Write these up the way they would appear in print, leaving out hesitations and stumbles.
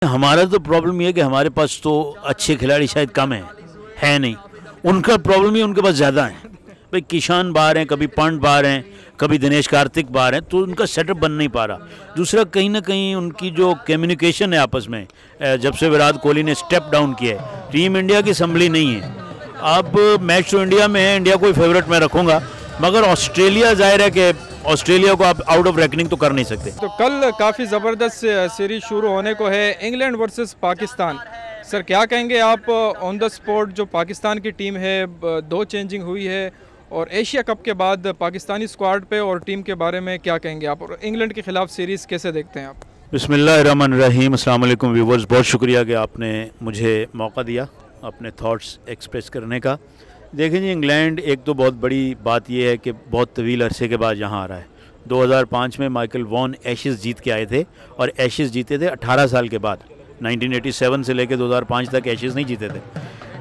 हमारा तो प्रॉब्लम ये है कि हमारे पास तो अच्छे खिलाड़ी शायद कम है नहीं। उनका प्रॉब्लम ही उनके पास ज़्यादा है। भाई किशान बाहर हैं, कभी पंत बाहर हैं, कभी दिनेश कार्तिक बाहर हैं, तो उनका सेटअप बन नहीं पा रहा। दूसरा कहीं ना कहीं उनकी जो कम्युनिकेशन है आपस में, जब से विराट कोहली ने स्टेप डाउन किया है, टीम इंडिया की संभली नहीं है। अब मैच तो इंडिया में है, इंडिया को फेवरेट मैं रखूँगा, मगर ऑस्ट्रेलिया जाहिर है कि ऑस्ट्रेलिया को आप आउट ऑफ रैंकिंग तो कर नहीं सकते। तो कल काफ़ी ज़बरदस्त सीरीज शुरू होने को है, इंग्लैंड वर्सेस पाकिस्तान। सर क्या कहेंगे आप ऑन द स्पॉट, जो पाकिस्तान की टीम है, 2 चेंजिंग हुई है, और एशिया कप के बाद पाकिस्तानी स्क्वाड पे और टीम के बारे में क्या कहेंगे आप, और इंग्लैंड के खिलाफ सीरीज़ कैसे देखते हैं आप? बिस्मिल्लाहिर्रहमानिर्रहीम, अस्सलाम वालेकुम व्यूवर्स, बहुत शुक्रिया कि आपने मुझे मौका दिया अपने थॉट्स एक्सप्रेस करने का। देखें जी, इंग्लैंड एक तो बहुत बड़ी बात यह है कि बहुत तवील अरसे के बाद यहाँ आ रहा है। 2005 में माइकल वॉन एशेज़ जीत के आए थे, और एशेज़ जीते थे 18 साल के बाद। 1987 से लेकर 2005 तक एशेज़ नहीं जीते थे।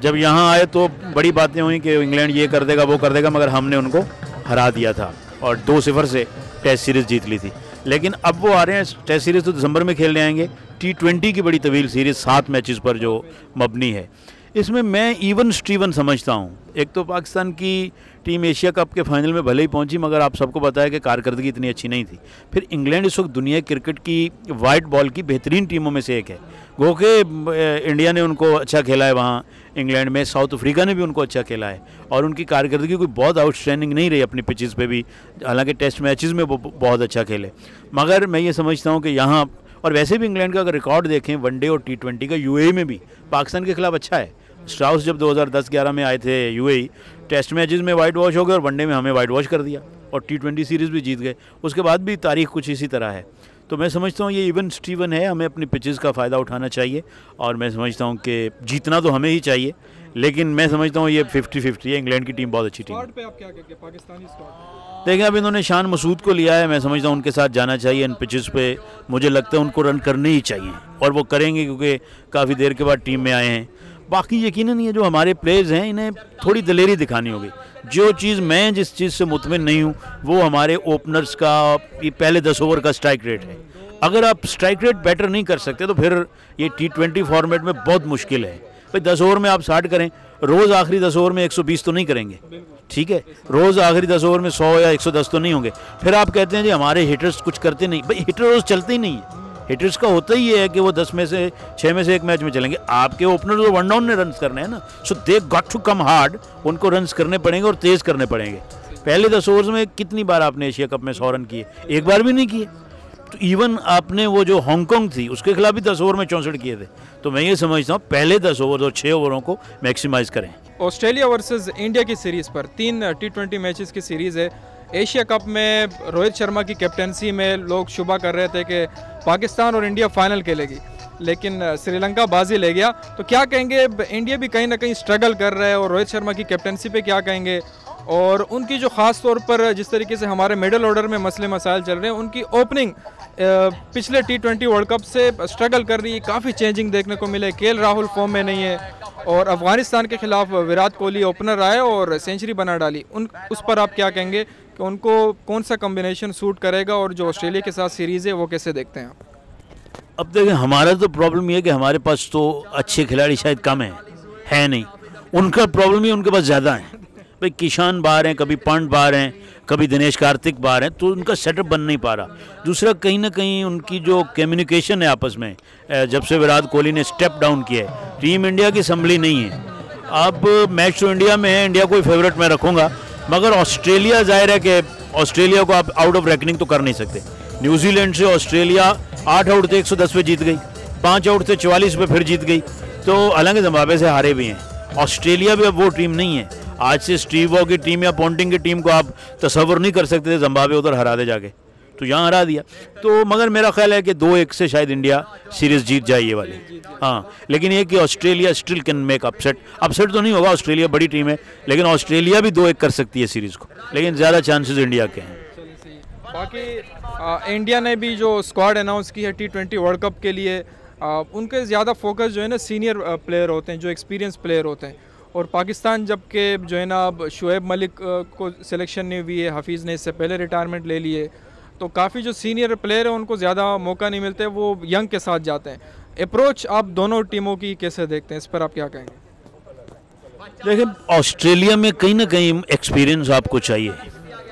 जब यहाँ आए तो बड़ी बातें हुई कि इंग्लैंड ये कर देगा वो कर देगा, मगर हमने उनको हरा दिया था और 2-0 से टेस्ट सीरीज़ जीत ली थी। लेकिन अब वो आ रहे हैं, टेस्ट सीरीज़ तो दिसंबर में खेलने आएंगे। T20 की बड़ी तवील सीरीज़ 7 मैचेस पर जो मबनी है, इसमें मैं इवन स्टीवन समझता हूँ। एक तो पाकिस्तान की टीम एशिया कप के फाइनल में भले ही पहुंची, मगर आप सबको पता है कि कारकर्दगी इतनी अच्छी नहीं थी। फिर इंग्लैंड इस वक्त दुनिया क्रिकेट की वाइट बॉल की बेहतरीन टीमों में से एक है। गो के इंडिया ने उनको अच्छा खेला है वहाँ इंग्लैंड में, साउथ अफ्रीका ने भी उनको अच्छा खेला है, और उनकी कारकर्दगी कोई बहुत आउटस्टैंडिंग नहीं रही अपनी पिचेस पे भी, हालांकि टेस्ट मैचेस में वो बहुत अच्छा खेले। मगर मैं ये समझता हूँ कि यहाँ, और वैसे भी इंग्लैंड का अगर रिकॉर्ड देखें वनडे और T20 का, UAE में भी पाकिस्तान के खिलाफ अच्छा है। स्ट्राउस जब 2010-11 में आए थे UAE, टेस्ट मैचेस में वाइट वॉश हो गए और वनडे में हमें वाइट वॉश कर दिया, और T20 सीरीज़ भी जीत गए। उसके बाद भी तारीख कुछ इसी तरह है। तो मैं समझता हूँ ये इवन स्टीवन है, हमें अपनी पिचेस का फ़ायदा उठाना चाहिए, और मैं समझता हूँ कि जीतना तो हमें ही चाहिए, लेकिन मैं समझता हूँ ये 50-50 है। इंग्लैंड की टीम बहुत अच्छी टीम है। पे आप क्या कहेंगे पाकिस्तानी स्क्वाड? देखें, अब इन्होंने शान मसूद को लिया है, मैं समझता हूँ उनके साथ जाना चाहिए। इन पिचेस पे मुझे लगता है उनको रन करने ही चाहिए, और वो करेंगे क्योंकि काफ़ी देर के बाद टीम में आए हैं। बाकी यकीनन ये जो हमारे प्लेयर्स हैं, इन्हें थोड़ी दलेरी दिखानी होगी। जो चीज़ मैं जिस चीज़ से मुतमिन नहीं हूँ वो हमारे ओपनर्स का ये पहले 10 ओवर का स्ट्राइक रेट है। अगर आप स्ट्राइक रेट बेटर नहीं कर सकते तो फिर ये T20 फॉर्मेट में बहुत मुश्किल है। भाई 10 ओवर में आप 60 करें, रोज़ आखिरी 10 ओवर में 120 तो नहीं करेंगे, ठीक है? रोज़ आखिरी 10 ओवर में 100 या 110 तो नहीं होंगे। फिर आप कहते हैं जी हमारे हिटर्स कुछ करते नहीं। भाई हिटर रोज़ चलते ही नहीं है। हिटर्स का होता ही है कि वो 10 में से 6 में से एक मैच में चलेंगे। आपके ओपनर तो वन डाउन ने रन्स करने हैं ना, so they got to come hard. उनको रन्स करने पड़ेंगे और तेज़ करने पड़ेंगे। पहले 10 ओवर्स में कितनी बार आपने एशिया कप में 100 रन किए? एक बार भी नहीं किए। तो इवन आपने वो जो हांगकांग थी उसके खिलाफ भी 10 ओवर में 64 किए थे। तो मैं ये समझता हूँ पहले 10 ओवर और 6 ओवरों को मैक्सिमाइज करें। ऑस्ट्रेलिया वर्सेस इंडिया की सीरीज़ पर 3 T20 मैचेस की सीरीज़ है। एशिया कप में रोहित शर्मा की कैप्टनसी में लोग शुबा कर रहे थे कि पाकिस्तान और इंडिया फाइनल खेलेगी, लेकिन श्रीलंका बाजी ले गया। तो क्या कहेंगे, इंडिया भी कहीं ना कहीं स्ट्रगल कर रहा है, और रोहित शर्मा की कैप्टनसी पे क्या कहेंगे, और उनकी जो ख़ास तौर पर जिस तरीके से हमारे मिडल ऑर्डर में मसले मसाइल चल रहे हैं, उनकी ओपनिंग पिछले T20 वर्ल्ड कप से स्ट्रगल कर रही है, काफ़ी चेंजिंग देखने को मिले। KL राहुल फॉर्म में नहीं है, और अफगानिस्तान के खिलाफ विराट कोहली ओपनर आए और सेंचुरी बना डाली। उस पर आप क्या कहेंगे कि उनको कौन सा कॉम्बिनेशन सूट करेगा, और जो ऑस्ट्रेलिया के साथ सीरीज़ है वो कैसे देखते हैं आप? अब देखें, हमारा तो प्रॉब्लम ये है कि हमारे पास तो अच्छे खिलाड़ी शायद कम है नहीं। उनका प्रॉब्लम ही उनके पास ज़्यादा है। भाई किशान बाहर हैं, कभी पंत बाहर हैं, कभी दिनेश कार्तिक बाहर हैं, तो उनका सेटअप बन नहीं पा रहा। दूसरा कहीं ना कहीं उनकी जो कम्युनिकेशन है आपस में, जब से विराट कोहली ने स्टेप डाउन किया है, टीम इंडिया की संभली नहीं है। अब मैच तो इंडिया में है, इंडिया को फेवरेट मैं रखूँगा, मगर ऑस्ट्रेलिया जाहिर है कि ऑस्ट्रेलिया को आप आउट ऑफ रैंकिंग तो कर नहीं सकते। न्यूजीलैंड से ऑस्ट्रेलिया 8 आउट थे 110 पे जीत गई, 5 आउट थे 44 पे फिर जीत गई। तो हालांकि जिम्बाब्वे से हारे भी हैं। ऑस्ट्रेलिया भी अब वो टीम नहीं है। आज से स्टीव वॉ की टीम या पोंटिंग की टीम को आप तसव्वुर नहीं कर सकते थे जिम्बाब्वे उधर हरा दे जाके, तो यहाँ हरा दिया। तो मगर मेरा ख्याल है कि 2-1 से शायद इंडिया सीरीज़ जीत जाए ये वाली। हाँ, लेकिन ये कि Australia still can make upset तो नहीं होगा, ऑस्ट्रेलिया बड़ी टीम है, लेकिन ऑस्ट्रेलिया भी 2-1 कर सकती है सीरीज़ को, लेकिन ज़्यादा चांसेस इंडिया के हैं। बाकी इंडिया ने भी जो स्क्वाड अनाउंस की है T20 वर्ल्ड कप के लिए, उनके ज़्यादा फोकस जो है ना सीनियर प्लेयर होते हैं, जो एक्सपीरियंस प्लेयर होते हैं। और पाकिस्तान जबकि जो है ना अब शुएब मलिक को सिलेक्शन नहीं हुई है, हफीज़ ने इससे पहले रिटायरमेंट ले ली है, तो काफ़ी जो सीनियर प्लेयर हैं उनको ज़्यादा मौका नहीं मिलते, वो यंग के साथ जाते हैं। अप्रोच आप दोनों टीमों की कैसे देखते हैं, इस पर आप क्या कहेंगे? देखिए, ऑस्ट्रेलिया में कहीं ना कहीं एक्सपीरियंस आपको चाहिए।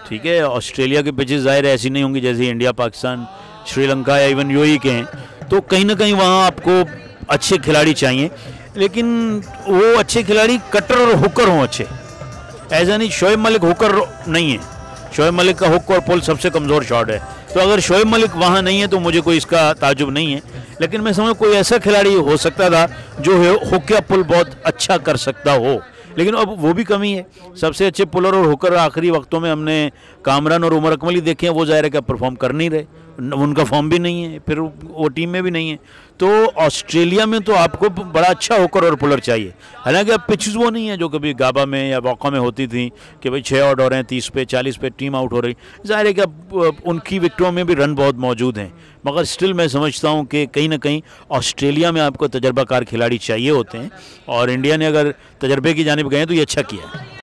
ठीक है, ऑस्ट्रेलिया के पिचेस ज़ाहिर ऐसी नहीं होंगी जैसे इंडिया, पाकिस्तान, श्रीलंका या इवन यूएई के हैं, तो कहीं ना कहीं वहाँ आपको अच्छे खिलाड़ी चाहिए, लेकिन वो अच्छे खिलाड़ी कटर और हुकर हों अच्छे। ऐसा नहीं, शोएब मलिक हुकर नहीं है, शोएब मलिक का हुक और पुल सबसे कमज़ोर शॉट है, तो अगर शोएब मलिक वहाँ नहीं है तो मुझे कोई इसका ताजुब नहीं है। लेकिन मैं समझ कोई ऐसा खिलाड़ी हो सकता था जो हुक या पुल बहुत अच्छा कर सकता हो, लेकिन अब वो भी कमी है। सबसे अच्छे पुलर और हुकर आखिरी वक्तों में हमने कामरान और उमर अकमल ही देखे हैं, वो ज़ाहिर है कि परफॉर्म कर नहीं रहे, उनका फॉर्म भी नहीं है, फिर वो टीम में भी नहीं है। तो ऑस्ट्रेलिया में तो आपको बड़ा अच्छा हुकर और पुलर चाहिए। हालांकि अब पिचेस वो नहीं है जो कभी गाबा में या वॉका में होती थी कि भाई 6 आउट हो रहे हैं, 30 पे 40 पे टीम आउट हो रही। ज़ाहिर है कि अब उनकी विकेटों में भी रन बहुत मौजूद हैं, मगर स्टिल मैं समझता हूँ कि कहीं ना कहीं ऑस्ट्रेलिया में आपको तजर्बाकार खिलाड़ी चाहिए होते हैं, और इंडिया ने अगर तजर्बे की जानिब गए तो ये अच्छा किया है।